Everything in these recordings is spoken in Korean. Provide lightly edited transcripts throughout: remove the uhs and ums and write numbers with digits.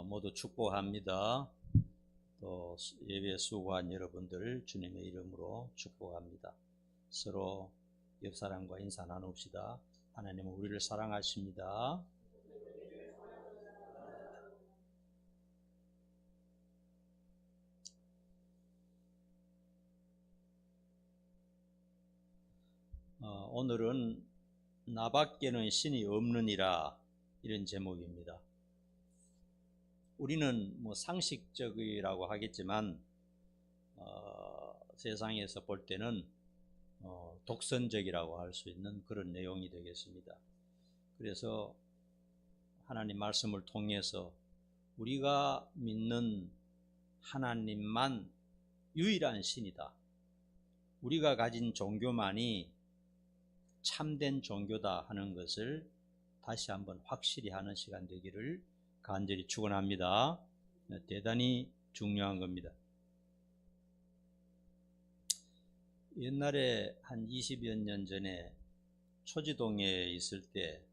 모두 축복합니다. 또 예배 수고한 여러분들 주님의 이름으로 축복합니다. 서로 옆 사람과 인사 나눕시다. 하나님은 우리를 사랑하십니다. 오늘은 나밖에는 신이 없느니라, 이런 제목입니다. 우리는 상식적이라고 하겠지만 세상에서 볼 때는 독선적이라고 할 수 있는 그런 내용이 되겠습니다. 그래서 하나님 말씀을 통해서 우리가 믿는 하나님만 유일한 신이다, 우리가 가진 종교만이 참된 종교다 하는 것을 다시 한번 확실히 하는 시간 되기를 간절히 축원합니다. 대단히 중요한 겁니다. 옛날에 한 20여 년 전에 초지동에 있을 때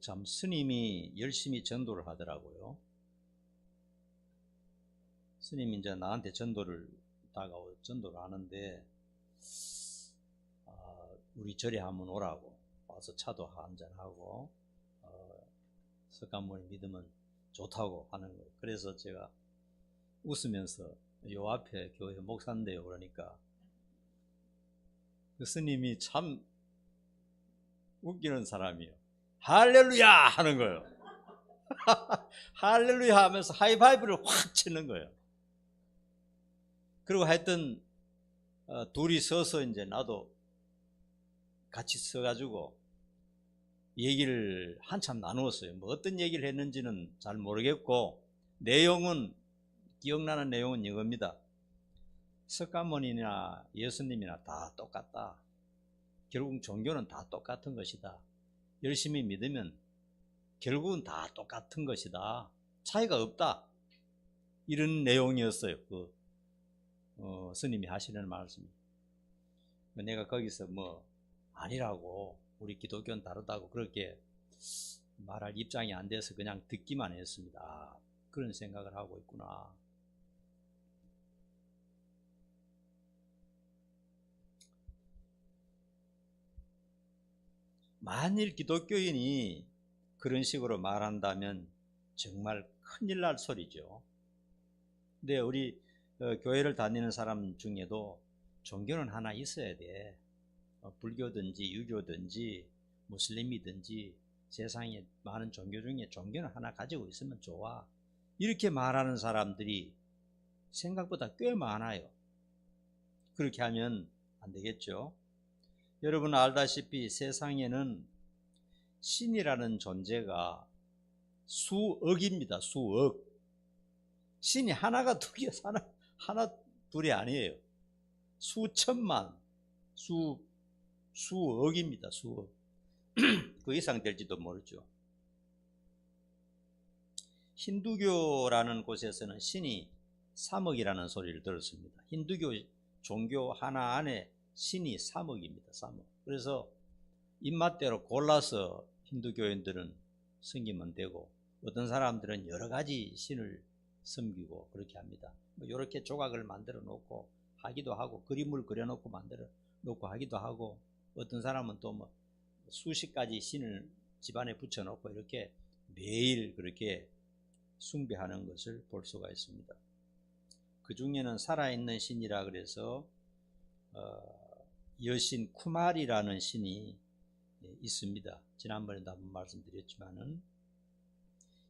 참 스님이 열심히 전도를 하더라고요. 스님이 이제 나한테 전도를 하는데 우리 절에 한번 오라고, 와서 차도 한잔하고 석가모니 믿으면 좋다고 하는 거예요. 그래서 제가 웃으면서 요 앞에 교회 목사인데요 그러니까 그 스님이 참 웃기는 사람이에요. 할렐루야 하는 거예요. 할렐루야 하면서 하이파이브를 확 치는 거예요. 그리고 하여튼 둘이 서서 이제 나도 같이 서가지고 얘기를 한참 나누었어요. 어떤 얘기를 했는지는 잘 모르겠고, 내용은, 기억나는 내용은 이겁니다. 석가모니나 예수님이나 다 똑같다. 결국 종교는 다 똑같은 것이다. 열심히 믿으면 결국은 다 똑같은 것이다. 차이가 없다. 이런 내용이었어요. 스님이 하시는 말씀이. 내가 거기서 아니라고, 우리 기독교는 다르다고 그렇게 말할 입장이 안 돼서 그냥 듣기만 했습니다. 그런 생각을 하고 있구나. 만일 기독교인이 그런 식으로 말한다면 정말 큰일 날 소리죠. 근데 우리 교회를 다니는 사람 중에도 종교는 하나 있어야 돼. 불교든지 유교든지 무슬림이든지 세상에 많은 종교 중에 종교는 하나 가지고 있으면 좋아. 이렇게 말하는 사람들이 생각보다 꽤 많아요. 그렇게 하면 안 되겠죠. 여러분 알다시피 세상에는 신이라는 존재가 수억입니다. 수억. 신이 하나가 둘이 하나 둘이 아니에요. 수천만, 수억입니다. 수억. 그 이상 될지도 모르죠. 힌두교라는 곳에서는 신이 3억이라는 소리를 들었습니다. 힌두교 종교 하나 안에 신이 3억입니다. 3억. 그래서 입맛대로 골라서 힌두교인들은 섬기면 되고, 어떤 사람들은 여러 가지 신을 섬기고 그렇게 합니다. 이렇게 조각을 만들어 놓고 하기도 하고, 그림을 그려놓고 만들어 놓고 하기도 하고, 어떤 사람은 또 수십 가지 신을 집안에 붙여놓고 이렇게 매일 그렇게 숭배하는 것을 볼 수가 있습니다. 그 중에는 살아있는 신이라 그래서 여신 쿠마리라는 신이 있습니다. 지난번에도 한번 말씀드렸지만은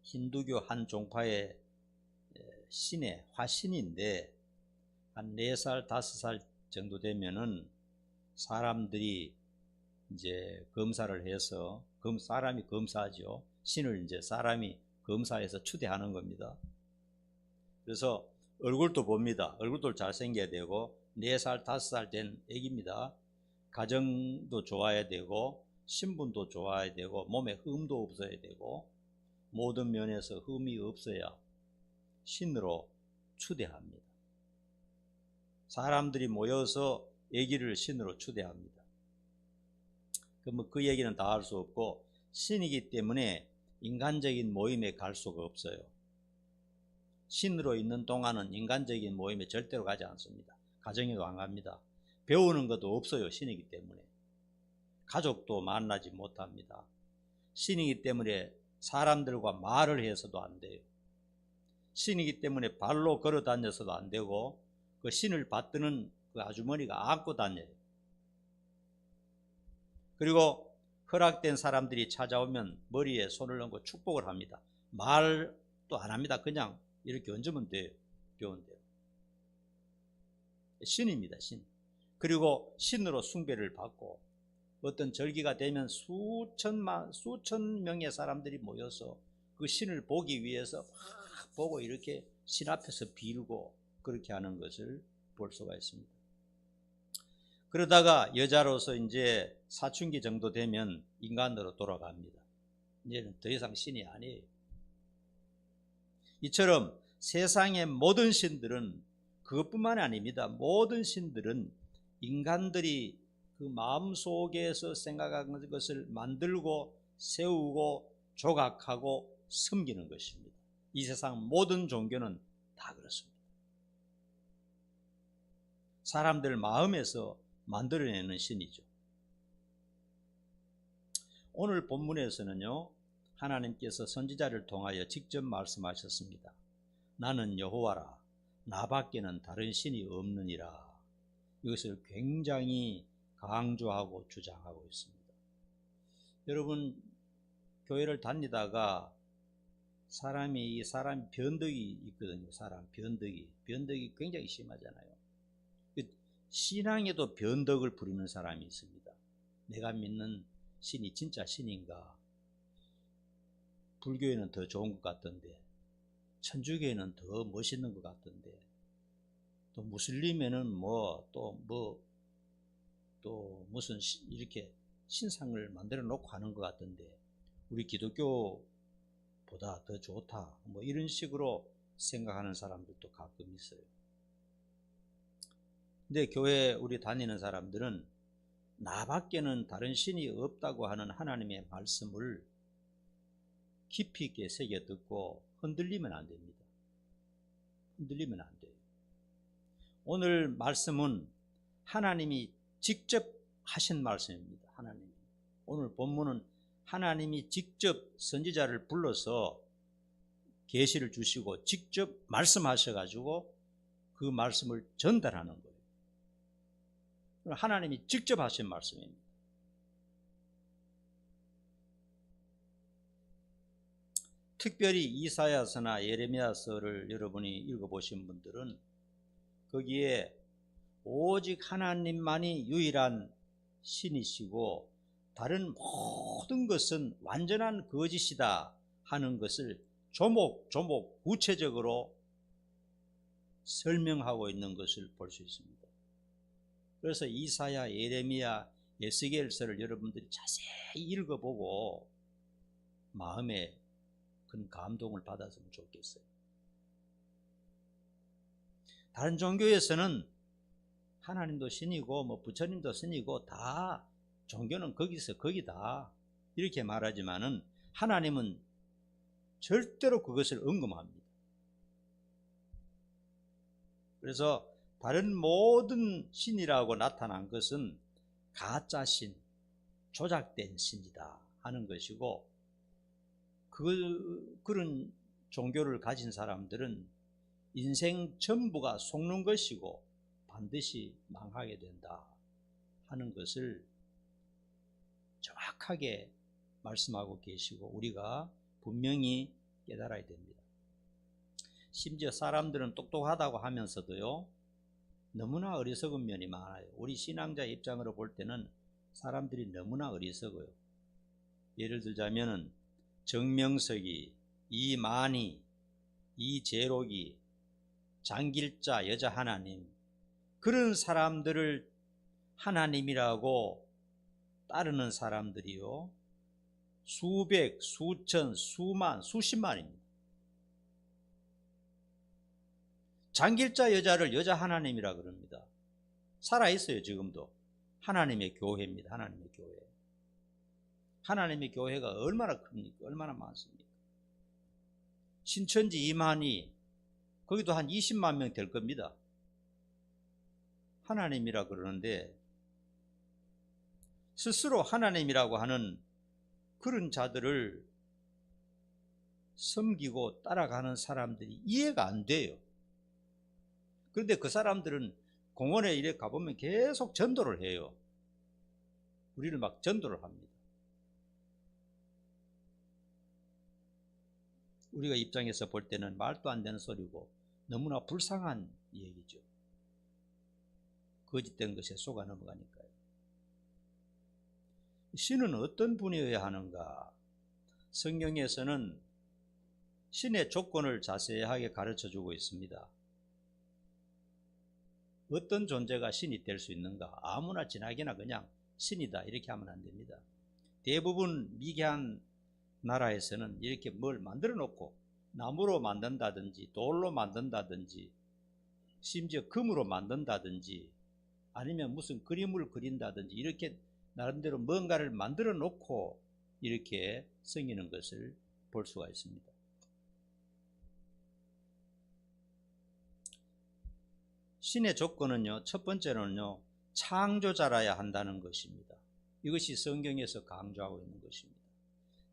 힌두교 한 종파의 신의 화신인데, 한 4살, 5살 정도 되면은 사람들이 이제 검사를 해서, 사람이 검사하죠. 신을 이제 사람이 검사해서 추대하는 겁니다. 그래서 얼굴도 봅니다. 얼굴도 잘생겨야 되고, 4살, 5살 된 애기입니다. 가정도 좋아야 되고, 신분도 좋아야 되고, 몸에 흠도 없어야 되고, 모든 면에서 흠이 없어야 신으로 추대합니다. 사람들이 모여서 애기를 신으로 추대합니다. 그 얘기는 다 할 수 없고, 신이기 때문에 인간적인 모임에 갈 수가 없어요. 신으로 있는 동안은 인간적인 모임에 절대로 가지 않습니다. 가정에도 안 갑니다. 배우는 것도 없어요. 신이기 때문에. 가족도 만나지 못합니다. 신이기 때문에 사람들과 말을 해서도 안 돼요. 신이기 때문에 발로 걸어 다녀서도 안 되고, 그 신을 받드는 그 아주머니가 안고 다녀요. 그리고 허락된 사람들이 찾아오면 머리에 손을 얹고 축복을 합니다. 말도 안 합니다. 그냥 이렇게 얹으면 돼요. 교훈대로. 신입니다. 신. 그리고 신으로 숭배를 받고, 어떤 절기가 되면 수천 명의 사람들이 모여서 그 신을 보기 위해서 막 보고 이렇게 신 앞에서 빌고 그렇게 하는 것을 볼 수가 있습니다. 그러다가 여자로서 이제 사춘기 정도 되면 인간으로 돌아갑니다. 이제는 더 이상 신이 아니에요. 이처럼 세상의 모든 신들은 그것뿐만 아닙니다. 모든 신들은 인간들이 그 마음속에서 생각하는 것을 만들고 세우고 조각하고 섬기는 것입니다. 이 세상 모든 종교는 다 그렇습니다. 사람들 마음에서 만들어내는 신이죠. 오늘 본문에서는요, 하나님께서 선지자를 통하여 직접 말씀하셨습니다. 나는 여호와라, 나밖에는 다른 신이 없느니라. 이것을 굉장히 강조하고 주장하고 있습니다. 여러분, 교회를 다니다가 사람이 변덕이 있거든요. 변덕이 굉장히 심하잖아요. 신앙에도 변덕을 부리는 사람이 있습니다. 내가 믿는 신이 진짜 신인가? 불교에는 더 좋은 것 같던데, 천주교에는 더 멋있는 것 같던데, 또 무슬림에는 또 무슨 이렇게 신상을 만들어 놓고 하는 것 같던데, 우리 기독교보다 더 좋다, 이런 식으로 생각하는 사람들도 가끔 있어요. 근데 교회 우리 다니는 사람들은 나밖에는 다른 신이 없다고 하는 하나님의 말씀을 깊이 있게 새겨 듣고 흔들리면 안 됩니다. 흔들리면 안 돼요. 오늘 말씀은 하나님이 직접 하신 말씀입니다. 오늘 본문은 하나님이 직접 선지자를 불러서 계시를 주시고 직접 말씀하셔가지고 그 말씀을 전달하는 거예요. 하나님이 직접 하신 말씀입니다. 특별히 이사야서나 예레미야서를 여러분이 읽어보신 분들은 거기에 오직 하나님만이 유일한 신이시고 다른 모든 것은 완전한 거짓이다 하는 것을 조목조목 구체적으로 설명하고 있는 것을 볼 수 있습니다. 그래서 이사야, 예레미야, 에스겔서를 여러분들이 자세히 읽어보고 마음에 큰 감동을 받았으면 좋겠어요. 다른 종교에서는 하나님도 신이고 부처님도 신이고 다 종교는 거기서 거기다 이렇게 말하지만은 하나님은 절대로 그것을 언급합니다. 그래서 다른 모든 신이라고 나타난 것은 가짜 신, 조작된 신이다 하는 것이고, 그런 종교를 가진 사람들은 인생 전부가 속는 것이고 반드시 망하게 된다 하는 것을 정확하게 말씀하고 계시고 우리가 분명히 깨달아야 됩니다. 심지어 사람들은 똑똑하다고 하면서도요, 너무나 어리석은 면이 많아요. 우리 신앙자의 입장으로 볼 때는 사람들이 너무나 어리석어요. 예를 들자면은 정명석이, 이만희, 이재록이, 장길자 여자 하나님, 그런 사람들을 하나님이라고 따르는 사람들이요, 수백, 수천, 수만, 수십만입니다. 장길자 여자를 여자 하나님이라 그럽니다. 살아있어요. 지금도. 하나님의 교회입니다. 하나님의 교회. 하나님의 교회가 얼마나 큽니까? 얼마나 많습니까? 신천지 이만희, 거기도 한 20만 명 될 겁니다. 하나님이라 그러는데 스스로 하나님이라고 하는 그런 자들을 섬기고 따라가는 사람들이 이해가 안 돼요. 그런데 그 사람들은 공원에 이렇게 가보면 계속 전도를 해요. 우리를 막 전도를 합니다. 우리가 입장에서 볼 때는 말도 안 되는 소리고 너무나 불쌍한 얘기죠. 거짓된 것에 속아 넘어가니까요. 신은 어떤 분이어야 하는가? 성경에서는 신의 조건을 자세하게 가르쳐주고 있습니다. 어떤 존재가 신이 될 수 있는가? 아무나 지나게나 그냥 신이다 이렇게 하면 안 됩니다. 대부분 미개한 나라에서는 이렇게 뭘 만들어 놓고 나무로 만든다든지 돌로 만든다든지 심지어 금으로 만든다든지 아니면 무슨 그림을 그린다든지 이렇게 나름대로 뭔가를 만들어 놓고 이렇게 섬기는 것을 볼 수가 있습니다. 신의 조건은요, 첫 번째로는요, 창조자라야 한다는 것입니다. 이것이 성경에서 강조하고 있는 것입니다.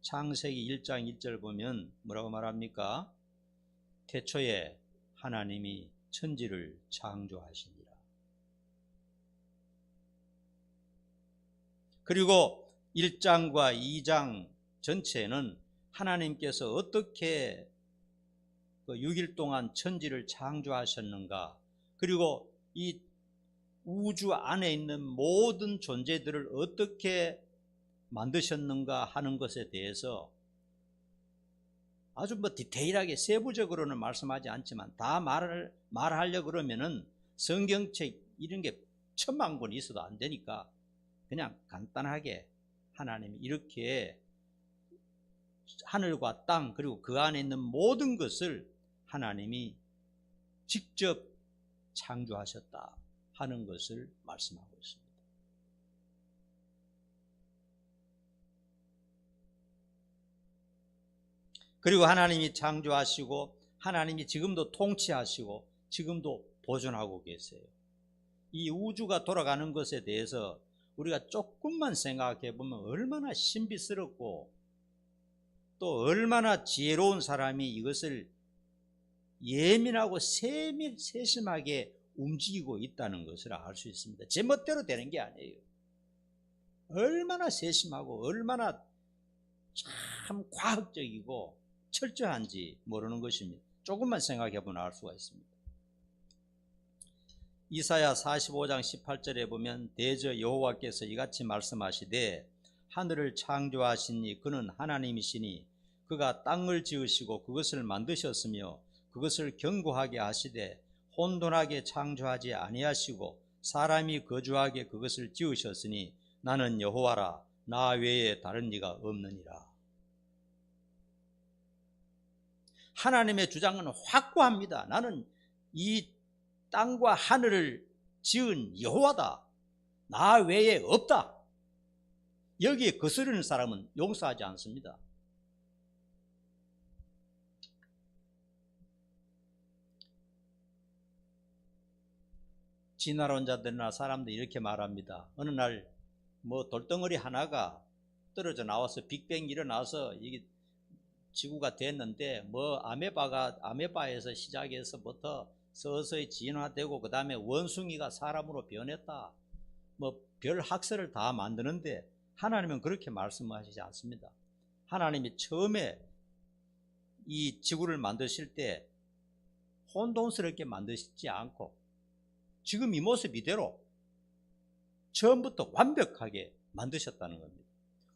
창세기 1장 1절 보면 뭐라고 말합니까? 태초에 하나님이 천지를 창조하시니라. 그리고 1장과 2장 전체는 하나님께서 어떻게 6일 동안 천지를 창조하셨는가, 그리고 이 우주 안에 있는 모든 존재들을 어떻게 만드셨는가 하는 것에 대해서 아주 디테일하게 세부적으로는 말씀하지 않지만 다 말하려고 그러면은 성경책 이런 게 1000만 권이 있어도 안 되니까 그냥 간단하게 하나님이 이렇게 하늘과 땅 그리고 그 안에 있는 모든 것을 하나님이 직접 창조하셨다 하는 것을 말씀하고 있습니다. 그리고 하나님이 창조하시고 하나님이 지금도 통치하시고 지금도 보존하고 계세요. 이 우주가 돌아가는 것에 대해서 우리가 조금만 생각해 보면 얼마나 신비스럽고 또 얼마나 지혜로운 사람이 이것을 예민하고 세심하게 움직이고 있다는 것을 알 수 있습니다. 제 멋대로 되는 게 아니에요. 얼마나 세심하고 얼마나 참 과학적이고 철저한지 모르는 것입니다. 조금만 생각해 보면 알 수가 있습니다. 이사야 45장 18절에 보면 대저 여호와께서 이같이 말씀하시되 하늘을 창조하시니 그는 하나님이시니 그가 땅을 지으시고 그것을 만드셨으며 그것을 견고하게 하시되 혼돈하게 창조하지 아니하시고 사람이 거주하게 그것을 지으셨으니 나는 여호와라 나 외에 다른 이가 없느니라. 하나님의 주장은 확고합니다. 나는 이 땅과 하늘을 지은 여호와다. 나 외에 없다. 여기에 거스르는 사람은 용서하지 않습니다. 진화론자들이나 사람들이 이렇게 말합니다. 어느 날 돌덩어리 하나가 떨어져 나와서 빅뱅이 일어나서 이게 지구가 됐는데 아메바에서 시작해서부터 서서히 진화되고 그 다음에 원숭이가 사람으로 변했다. 별 학설을 다 만드는데 하나님은 그렇게 말씀하시지 않습니다. 하나님이 처음에 이 지구를 만드실 때 혼돈스럽게 만드시지 않고 지금 이 모습 이대로 처음부터 완벽하게 만드셨다는 겁니다.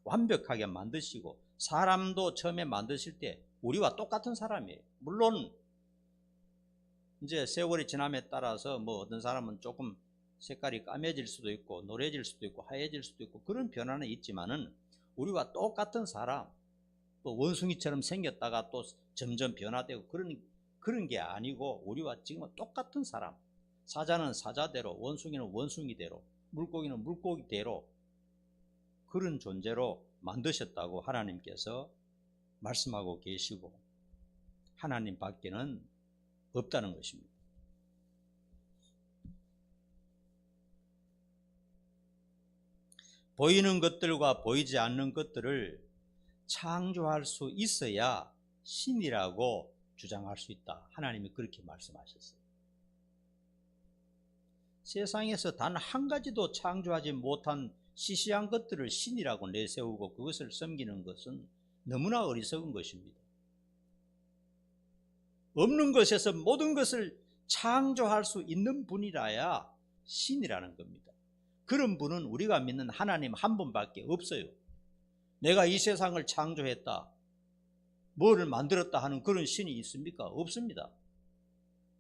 완벽하게 만드시고 사람도 처음에 만드실 때 우리와 똑같은 사람이에요. 물론 이제 세월이 지남에 따라서 어떤 사람은 조금 색깔이 까매질 수도 있고 노래질 수도 있고 하얘질 수도 있고 그런 변화는 있지만은 우리와 똑같은 사람, 또 원숭이처럼 생겼다가 또 점점 변화되고 그런 게 아니고 우리와 지금은 똑같은 사람. 사자는 사자대로, 원숭이는 원숭이대로, 물고기는 물고기대로 그런 존재로 만드셨다고 하나님께서 말씀하고 계시고 하나님 밖에는 없다는 것입니다. 보이는 것들과 보이지 않는 것들을 창조할 수 있어야 신이라고 주장할 수 있다. 하나님이 그렇게 말씀하셨어요. 세상에서 단 한 가지도 창조하지 못한 시시한 것들을 신이라고 내세우고 그것을 섬기는 것은 너무나 어리석은 것입니다. 없는 것에서 모든 것을 창조할 수 있는 분이라야 신이라는 겁니다. 그런 분은 우리가 믿는 하나님 한 분밖에 없어요. 내가 이 세상을 창조했다, 뭐를 만들었다 하는 그런 신이 있습니까? 없습니다.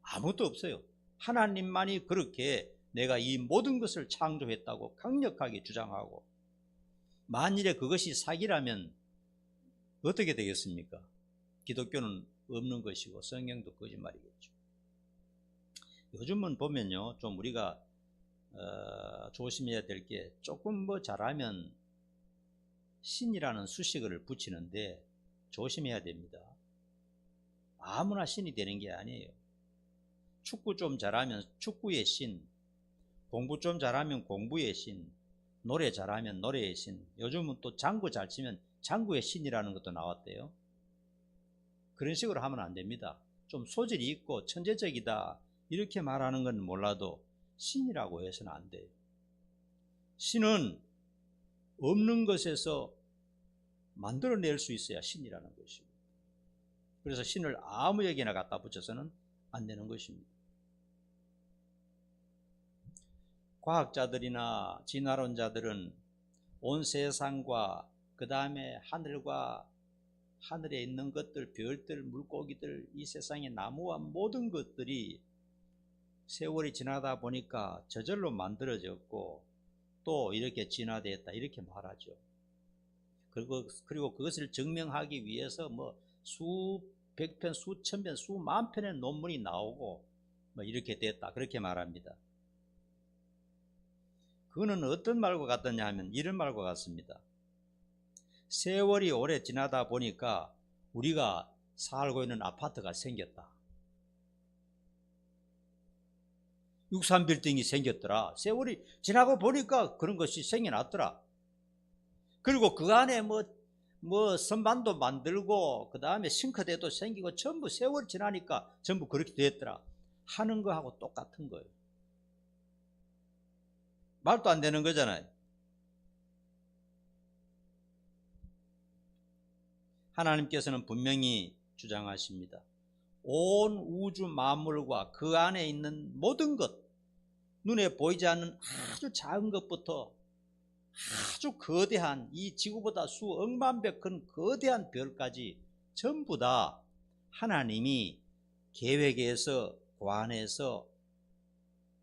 아무것도 없어요. 하나님만이 그렇게 내가 이 모든 것을 창조했다고 강력하게 주장하고, 만일에 그것이 사기라면 어떻게 되겠습니까? 기독교는 없는 것이고 성경도 거짓말이겠죠. 요즘은 보면요, 좀 우리가 조심해야 될 게, 조금 뭐 잘하면 신이라는 수식어를 붙이는데 조심해야 됩니다. 아무나 신이 되는 게 아니에요. 축구 좀 잘하면 축구의 신, 공부 좀 잘하면 공부의 신, 노래 잘하면 노래의 신, 요즘은 또 장구 잘 치면 장구의 신이라는 것도 나왔대요. 그런 식으로 하면 안 됩니다. 좀 소질이 있고 천재적이다 이렇게 말하는 건 몰라도 신이라고 해서는 안 돼요. 신은 없는 것에서 만들어낼 수 있어야 신이라는 것입니다. 그래서 신을 아무에게나 갖다 붙여서는 안 되는 것입니다. 과학자들이나 진화론자들은 온 세상과 그 다음에 하늘과 하늘에 있는 것들, 별들, 물고기들, 이 세상의 나무와 모든 것들이 세월이 지나다 보니까 저절로 만들어졌고 또 이렇게 진화되었다 이렇게 말하죠. 그리고 그것을 증명하기 위해서 뭐 수백 편, 수천 편, 수만 편의 논문이 나오고 뭐 이렇게 됐다 그렇게 말합니다. 그거는 어떤 말과 같느냐 하면 이런 말과 같습니다. 세월이 오래 지나다 보니까 우리가 살고 있는 아파트가 생겼다. 63빌딩이 생겼더라. 세월이 지나고 보니까 그런 것이 생겨났더라. 그리고 그 안에 뭐 선반도 만들고 그 다음에 싱크대도 생기고 전부 세월이 지나니까 전부 그렇게 됐더라 하는 거하고 똑같은 거예요. 말도 안 되는 거잖아요. 하나님께서는 분명히 주장하십니다. 온 우주 만물과 그 안에 있는 모든 것, 눈에 보이지 않는 아주 작은 것부터 아주 거대한 이 지구보다 수억만 배 큰 거대한 별까지 전부 다 하나님이 계획해서 관해서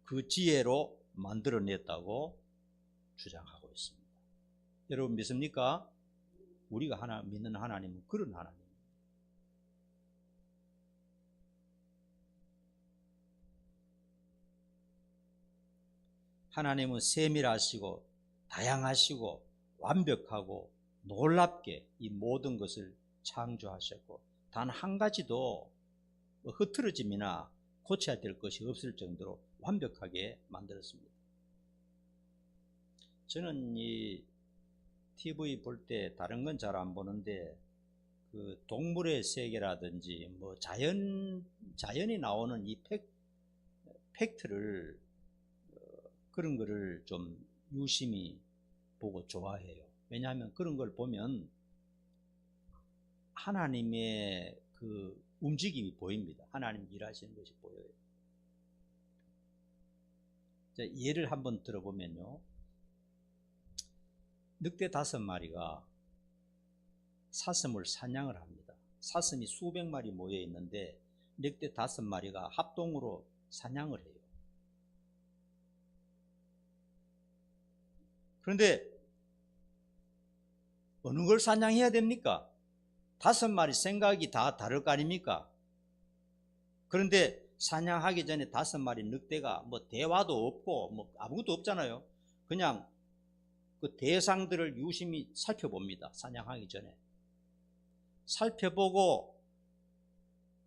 그 지혜로 만들어냈다고 주장하고 있습니다. 여러분 믿습니까? 우리가 믿는 하나님은 그런 하나님입니다. 하나님은 세밀하시고 다양하시고 완벽하고 놀랍게 이 모든 것을 창조하셨고 단 한 가지도 흐트러짐이나 고쳐야 될 것이 없을 정도로 완벽하게 만들었습니다. 저는 이 TV 볼 때 다른 건 잘 안 보는데 그 동물의 세계라든지 뭐 자연이 나오는 이 팩트를 그런 거를 좀 유심히 보고 좋아해요. 왜냐하면 그런 걸 보면 하나님의 그 움직임이 보입니다. 하나님 일하시는 것이 보여요. 자, 예를 한번 들어보면요. 늑대 5마리가 사슴을 사냥을 합니다. 사슴이 수백 마리 모여 있는데 늑대 5마리가 합동으로 사냥을 해요. 그런데 어느 걸 사냥해야 됩니까? 5마리 생각이 다 다를 거 아닙니까? 그런데 사냥하기 전에 5마리 늑대가 뭐 대화도 없고 뭐 아무것도 없잖아요. 그냥 그 대상들을 유심히 살펴봅니다. 사냥하기 전에. 살펴보고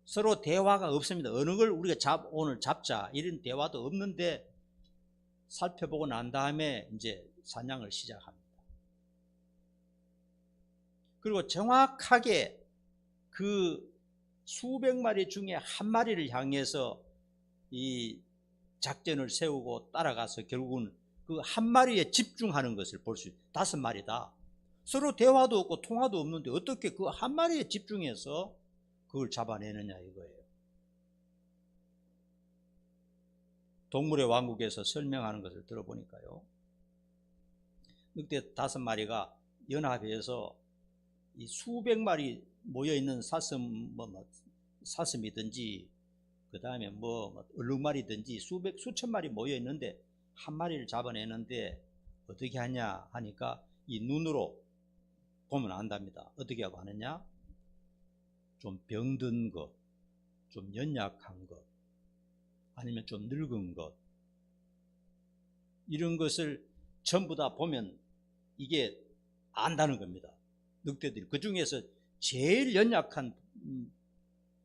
서로 대화가 없습니다. 어느 걸 우리가 오늘 잡자 이런 대화도 없는데 살펴보고 난 다음에 이제 사냥을 시작합니다. 그리고 정확하게 그 수백 마리 중에 한 마리를 향해서 이 작전을 세우고 따라가서 결국은 그 한 마리에 집중하는 것을 볼 수 있어요. 5마리다. 서로 대화도 없고 통화도 없는데 어떻게 그 한 마리에 집중해서 그걸 잡아내느냐 이거예요. 동물의 왕국에서 설명하는 것을 들어보니까요, 늑대 5마리가 연합해서 이 수백 마리 모여있는 사슴이든지 그 다음에 얼룩말이든지 수천 마리 모여있는데 한 마리를 잡아내는데 어떻게 하냐 하니까 이 눈으로 보면 안답니다. 어떻게 하고 하느냐? 좀 병든 것, 좀 연약한 것, 아니면 좀 늙은 것, 이런 것을 전부 다 보면 이게 안다는 겁니다. 늑대들이 그 중에서 제일 연약한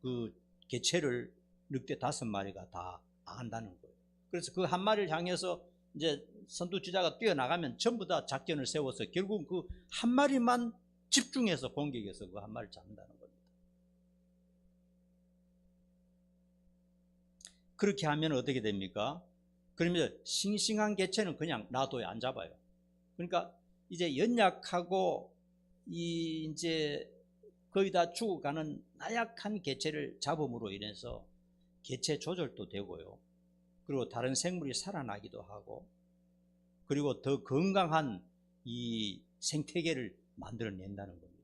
그 개체를 늑대 5마리가 다 안다는 거예요. 그래서 그 한 마리를 향해서 이제 선두주자가 뛰어나가면 전부 다 작전을 세워서 결국 그 한 마리만 집중해서 공격해서 그 한 마리를 잡는다는 겁니다. 그렇게 하면 어떻게 됩니까? 그러면 싱싱한 개체는 그냥 놔둬야 안 잡아요. 그러니까 이제 연약하고 이제 거의 다 죽어가는 나약한 개체를 잡음으로 인해서 개체 조절도 되고요. 그리고 다른 생물이 살아나기도 하고, 그리고 더 건강한 이 생태계를 만들어낸다는 겁니다.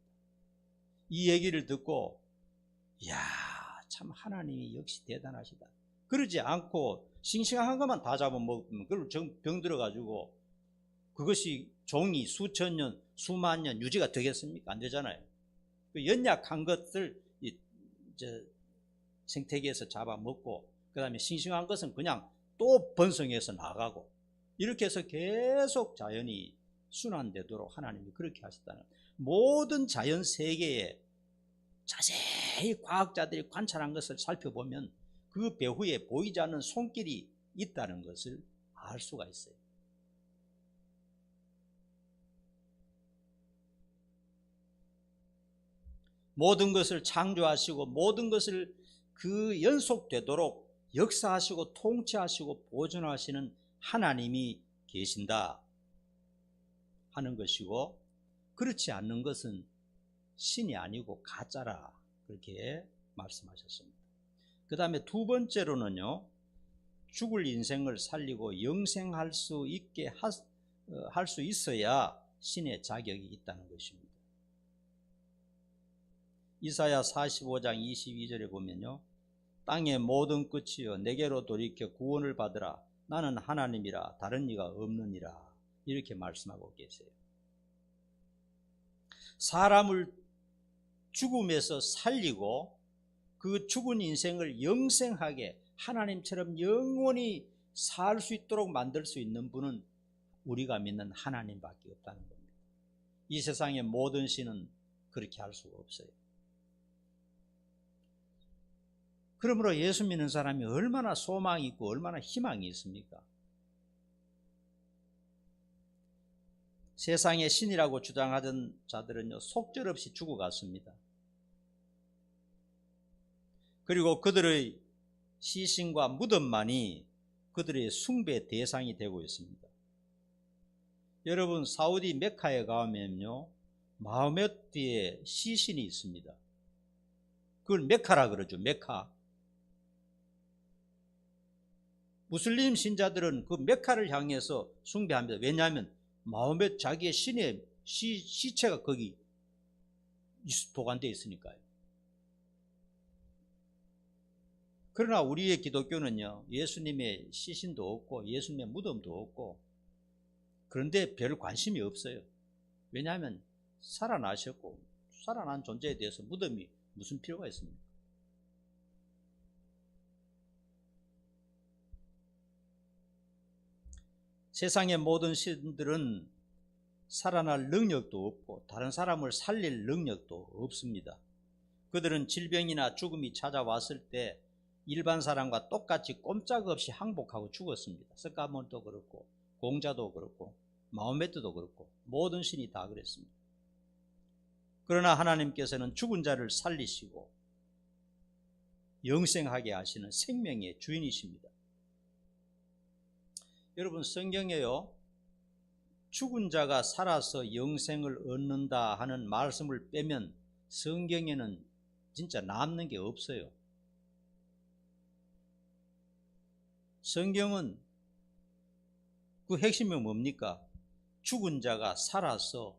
이 얘기를 듣고, 이야, 참 하나님이 역시 대단하시다. 그러지 않고 싱싱한 것만 다 잡아먹으면 그걸 병 들어가지고 그것이 종이 수천 년, 수만 년 유지가 되겠습니까? 안 되잖아요. 그 연약한 것을 이제 생태계에서 잡아먹고, 그 다음에 싱싱한 것은 그냥 또 번성해서 나가고, 이렇게 해서 계속 자연이 순환되도록 하나님이 그렇게 하셨다는, 모든 자연 세계에 자세히 과학자들이 관찰한 것을 살펴보면 그 배후에 보이지 않는 손길이 있다는 것을 알 수가 있어요. 모든 것을 창조하시고 모든 것을 그 연속되도록 역사하시고 통치하시고 보존하시는 하나님이 계신다 하는 것이고, 그렇지 않는 것은 신이 아니고 가짜라, 그렇게 말씀하셨습니다. 그 다음에 두 번째로는요, 죽을 인생을 살리고 영생할 수 있게 할 수 있어야 신의 자격이 있다는 것입니다. 이사야 45장 22절에 보면요, 땅의 모든 끝이여 내게로 돌이켜 구원을 받으라. 나는 하나님이라 다른 이가 없느니라. 이렇게 말씀하고 계세요. 사람을 죽음에서 살리고 그 죽은 인생을 영생하게 하나님처럼 영원히 살 수 있도록 만들 수 있는 분은 우리가 믿는 하나님밖에 없다는 겁니다. 이 세상의 모든 신은 그렇게 할 수가 없어요. 그러므로 예수 믿는 사람이 얼마나 소망이 있고 얼마나 희망이 있습니까? 세상의 신이라고 주장하던 자들은요, 속절없이 죽어갔습니다. 그리고 그들의 시신과 무덤만이 그들의 숭배 대상이 되고 있습니다. 여러분, 사우디 메카에 가면요, 마호메트의 시신이 있습니다. 그걸 메카라 그러죠. 메카. 무슬림 신자들은 그 메카를 향해서 숭배합니다. 왜냐하면 마호메트 자기의 신의 시체가 거기 보관되어 있으니까요. 그러나 우리의 기독교는요, 예수님의 시신도 없고 예수님의 무덤도 없고, 그런데 별 관심이 없어요. 왜냐하면 살아나셨고 살아난 존재에 대해서 무덤이 무슨 필요가 있습니까? 세상의 모든 신들은 살아날 능력도 없고 다른 사람을 살릴 능력도 없습니다. 그들은 질병이나 죽음이 찾아왔을 때 일반 사람과 똑같이 꼼짝없이 항복하고 죽었습니다. 스카몬도 그렇고 공자도 그렇고 마호메트도 그렇고 모든 신이 다 그랬습니다. 그러나 하나님께서는 죽은 자를 살리시고 영생하게 하시는 생명의 주인이십니다. 여러분, 성경에요, 죽은 자가 살아서 영생을 얻는다 하는 말씀을 빼면 성경에는 진짜 남는 게 없어요. 성경은 그 핵심이 뭡니까? 죽은 자가 살아서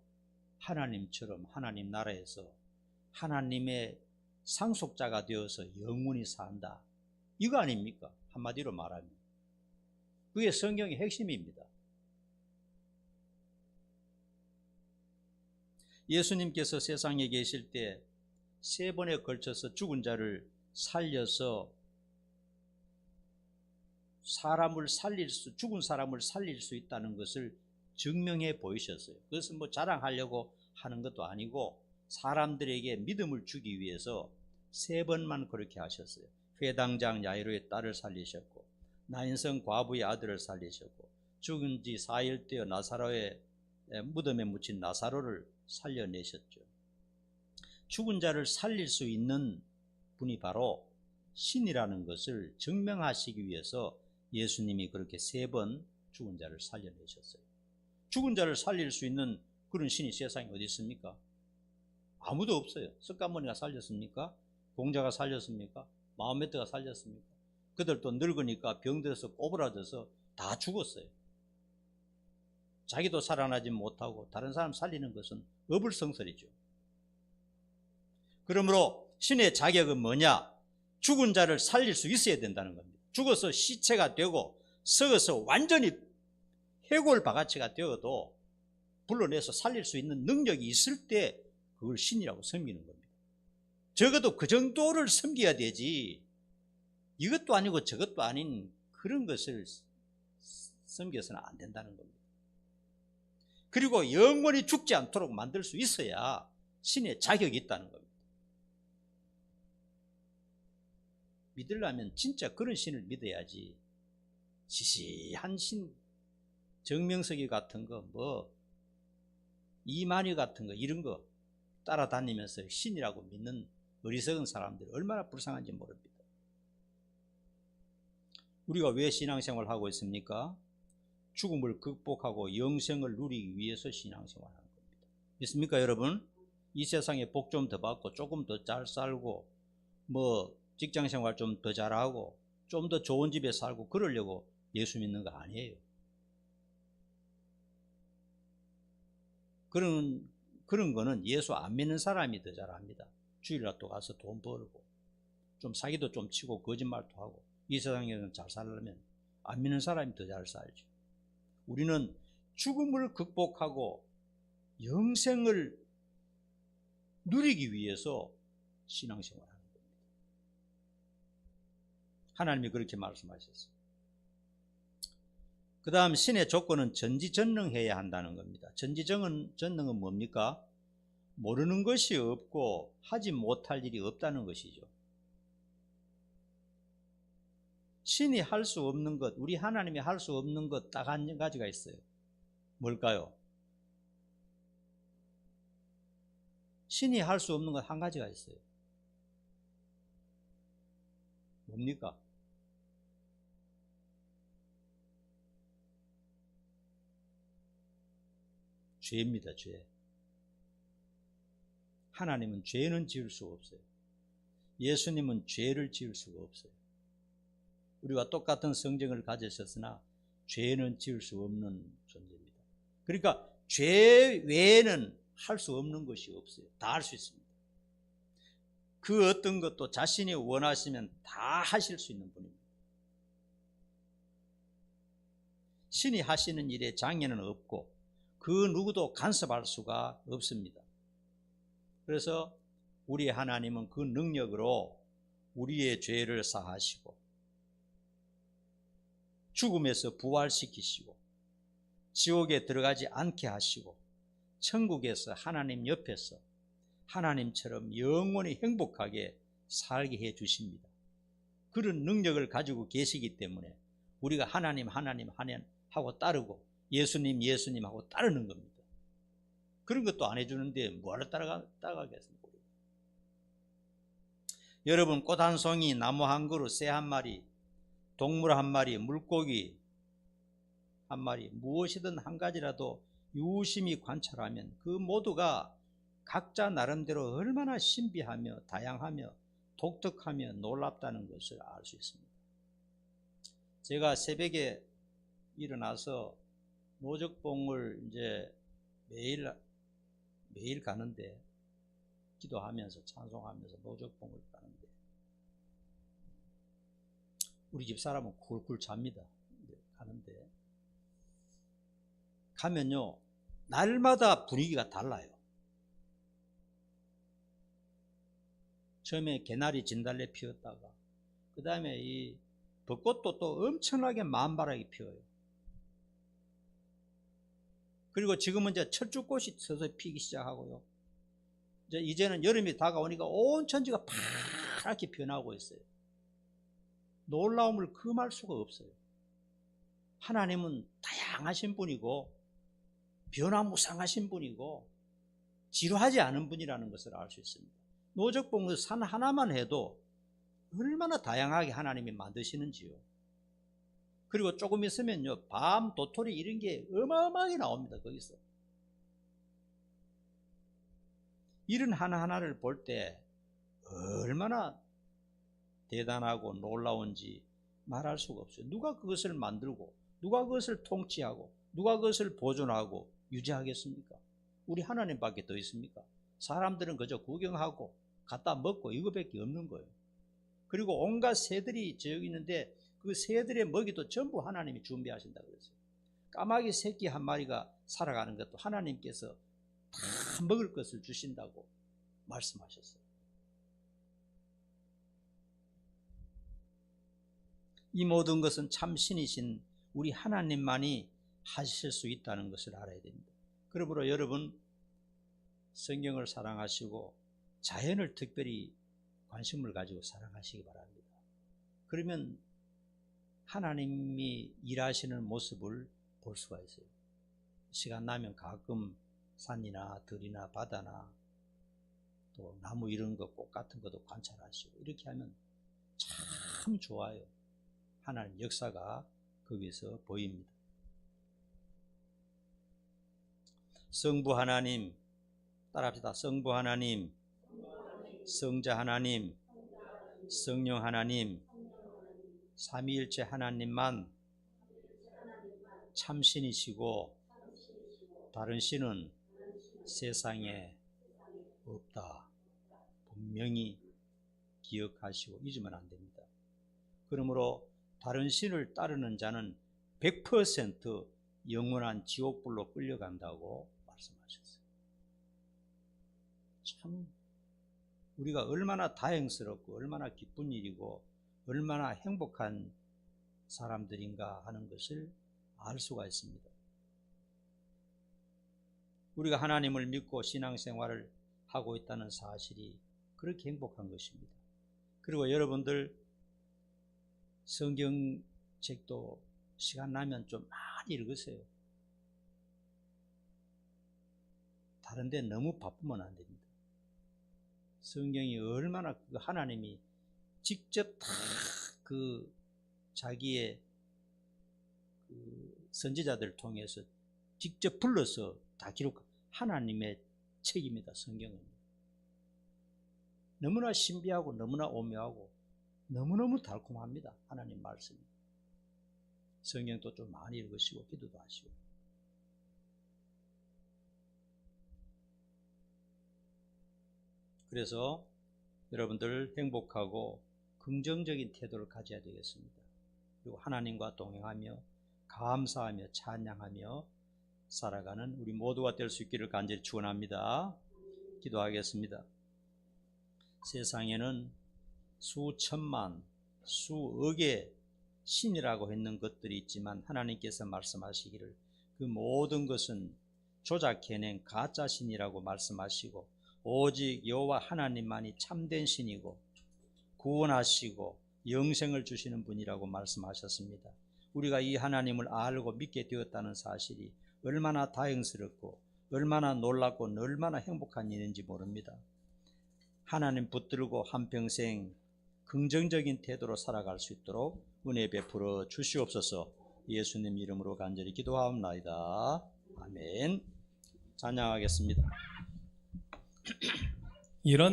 하나님처럼 하나님 나라에서 하나님의 상속자가 되어서 영원히 산다. 이거 아닙니까? 한마디로 말하면. 그게 성경의 핵심입니다. 예수님께서 세상에 계실 때 3번에 걸쳐서 죽은 자를 살려서 죽은 사람을 살릴 수 있다는 것을 증명해 보이셨어요. 그것은 뭐 자랑하려고 하는 것도 아니고 사람들에게 믿음을 주기 위해서 3번만 그렇게 하셨어요. 회당장 야이로의 딸을 살리셨고, 나인성 과부의 아들을 살리셨고, 죽은 지 4일 되어 나사로의 무덤에 묻힌 나사로를 살려내셨죠. 죽은 자를 살릴 수 있는 분이 바로 신이라는 것을 증명하시기 위해서 예수님이 그렇게 3번 죽은 자를 살려내셨어요. 죽은 자를 살릴 수 있는 그런 신이 세상에 어디 있습니까? 아무도 없어요. 석가모니가 살렸습니까? 공자가 살렸습니까? 마호메트가 살렸습니까? 그들도 늙으니까 병들어서 꼬부라져서 다 죽었어요. 자기도 살아나지 못하고 다른 사람 살리는 것은 어불성설이죠. 그러므로 신의 자격은 뭐냐? 죽은 자를 살릴 수 있어야 된다는 겁니다. 죽어서 시체가 되고 썩어서 완전히 해골 바가지가 되어도 불러내서 살릴 수 있는 능력이 있을 때 그걸 신이라고 섬기는 겁니다. 적어도 그 정도를 섬겨야 되지, 이것도 아니고 저것도 아닌 그런 것을 섬겨서는 안 된다는 겁니다. 그리고 영원히 죽지 않도록 만들 수 있어야 신의 자격이 있다는 겁니다. 믿으려면 진짜 그런 신을 믿어야지, 시시한 신, 정명석이 같은 거, 뭐 이만희 같은 거, 이런 거 따라다니면서 신이라고 믿는 어리석은 사람들이 얼마나 불쌍한지 모릅니다. 우리가 왜 신앙생활을 하고 있습니까? 죽음을 극복하고 영생을 누리기 위해서 신앙생활을 하는 겁니다. 믿습니까, 여러분? 이 세상에 복 좀 더 받고 조금 더 잘 살고 뭐 직장생활 좀 더 잘하고 좀 더 좋은 집에 살고 그러려고 예수 믿는 거 아니에요. 그런 거는 예수 안 믿는 사람이 더 잘합니다. 주일날 또 가서 돈 벌고 좀 사기도 좀 치고 거짓말도 하고 이 세상에는 잘 살려면 안 믿는 사람이 더 잘 살죠. 우리는 죽음을 극복하고 영생을 누리기 위해서 신앙생활을 하는 겁니다. 하나님이 그렇게 말씀하셨어요. 그 다음 신의 조건은 전지전능해야 한다는 겁니다. 전지전능은 뭡니까? 모르는 것이 없고 하지 못할 일이 없다는 것이죠. 신이 할 수 없는 것, 우리 하나님이 할 수 없는 것 딱 한 가지가 있어요. 뭘까요? 신이 할 수 없는 것 한 가지가 있어요. 뭡니까? 죄입니다, 죄. 하나님은 죄는 지을 수가 없어요. 예수님은 죄를 지을 수가 없어요. 우리와 똑같은 성정을 가지셨으나 죄는 지을 수 없는 존재입니다. 그러니까 죄 외에는 할 수 없는 것이 없어요. 다 할 수 있습니다. 그 어떤 것도 자신이 원하시면 다 하실 수 있는 분입니다. 신이 하시는 일에 장애는 없고 그 누구도 간섭할 수가 없습니다. 그래서 우리 하나님은 그 능력으로 우리의 죄를 사하시고 죽음에서 부활시키시고 지옥에 들어가지 않게 하시고 천국에서 하나님 옆에서 하나님처럼 영원히 행복하게 살게 해 주십니다. 그런 능력을 가지고 계시기 때문에 우리가 하나님 하고 따르고 예수님 하고 따르는 겁니다. 그런 것도 안 해주는데 뭐하러 따라가겠습니까? 여러분, 꽃 한 송이, 나무 한 그루, 새 한 마리, 동물 한 마리, 물고기 한 마리, 무엇이든 한 가지라도 유심히 관찰하면 그 모두가 각자 나름대로 얼마나 신비하며 다양하며 독특하며 놀랍다는 것을 알 수 있습니다. 제가 새벽에 일어나서 노적봉을 이제 매일 가는데, 기도하면서 찬송하면서 노적봉을 가는데 우리 집 사람은 굴굴 잡니다. 가는데 가면요, 날마다 분위기가 달라요. 처음에 개나리 진달래 피었다가 그 다음에 이 벚꽃도 또 엄청나게 만발하게 피어요. 그리고 지금은 이제 철쭉꽃이 서서히 피기 시작하고요. 이제는 여름이 다가오니까 온 천지가 파랗게 변하고 있어요. 놀라움을 금할 수가 없어요. 하나님은 다양하신 분이고 변화무쌍하신 분이고 지루하지 않은 분이라는 것을 알 수 있습니다. 노적봉 산 하나만 해도 얼마나 다양하게 하나님이 만드시는지요. 그리고 조금 있으면요, 밤, 도토리 이런 게 어마어마하게 나옵니다. 거기서 이런 하나하나를 볼 때 얼마나 대단하고 놀라운지 말할 수가 없어요. 누가 그것을 만들고 누가 그것을 통치하고 누가 그것을 보존하고 유지하겠습니까? 우리 하나님밖에 더 있습니까? 사람들은 그저 구경하고 갖다 먹고 이거밖에 없는 거예요. 그리고 온갖 새들이 저기 있는데 그 새들의 먹이도 전부 하나님이 준비하신다고 그랬어요. 까마귀 새끼 한 마리가 살아가는 것도 하나님께서 다 먹을 것을 주신다고 말씀하셨어요. 이 모든 것은 참 신이신 우리 하나님만이 하실 수 있다는 것을 알아야 됩니다. 그러므로 여러분, 성경을 사랑하시고 자연을 특별히 관심을 가지고 사랑하시기 바랍니다. 그러면 하나님이 일하시는 모습을 볼 수가 있어요. 시간 나면 가끔 산이나 들이나 바다나 또 나무 이런 거, 꽃 같은 것도 관찰하시고 이렇게 하면 참 좋아요. 하나님 역사가 거기서 보입니다. 성부 하나님, 따라합시다. 성부 하나님, 성자 하나님, 성령 하나님, 삼위일체 하나님만 참신이시고 다른 신은 세상에 없다. 분명히 기억하시고 잊으면 안 됩니다. 그러므로 다른 신을 따르는 자는 100% 영원한 지옥불로 끌려간다고 말씀하셨어요. 참 우리가 얼마나 다행스럽고 얼마나 기쁜 일이고 얼마나 행복한 사람들인가 하는 것을 알 수가 있습니다. 우리가 하나님을 믿고 신앙생활을 하고 있다는 사실이 그렇게 행복한 것입니다. 그리고 여러분들 성경책도 시간 나면 좀 많이 읽으세요. 다른 데 너무 바쁘면 안 됩니다. 성경이 얼마나 그 하나님이 직접 다 그 자기의 그 선지자들을 통해서 직접 불러서 다 기록, 하나님의 책입니다. 성경은 너무나 신비하고 너무나 오묘하고 너무너무 달콤합니다. 하나님 말씀이. 성경도 좀 많이 읽으시고 기도도 하시고. 그래서 여러분들 행복하고 긍정적인 태도를 가져야 되겠습니다. 그리고 하나님과 동행하며 감사하며 찬양하며 살아가는 우리 모두가 될 수 있기를 간절히 축원합니다. 기도하겠습니다. 세상에는 수천만, 수억의 신이라고 했는 것들이 있지만 하나님께서 말씀하시기를 그 모든 것은 조작해낸 가짜 신이라고 말씀하시고 오직 여호와 하나님만이 참된 신이고 구원하시고 영생을 주시는 분이라고 말씀하셨습니다. 우리가 이 하나님을 알고 믿게 되었다는 사실이 얼마나 다행스럽고 얼마나 놀랍고 얼마나 행복한 일인지 모릅니다. 하나님 붙들고 한평생 긍정적인 태도로 살아갈 수 있도록 은혜 베풀어 주시옵소서. 예수님 이름으로 간절히 기도하옵나이다. 아멘. 찬양하겠습니다. 일어나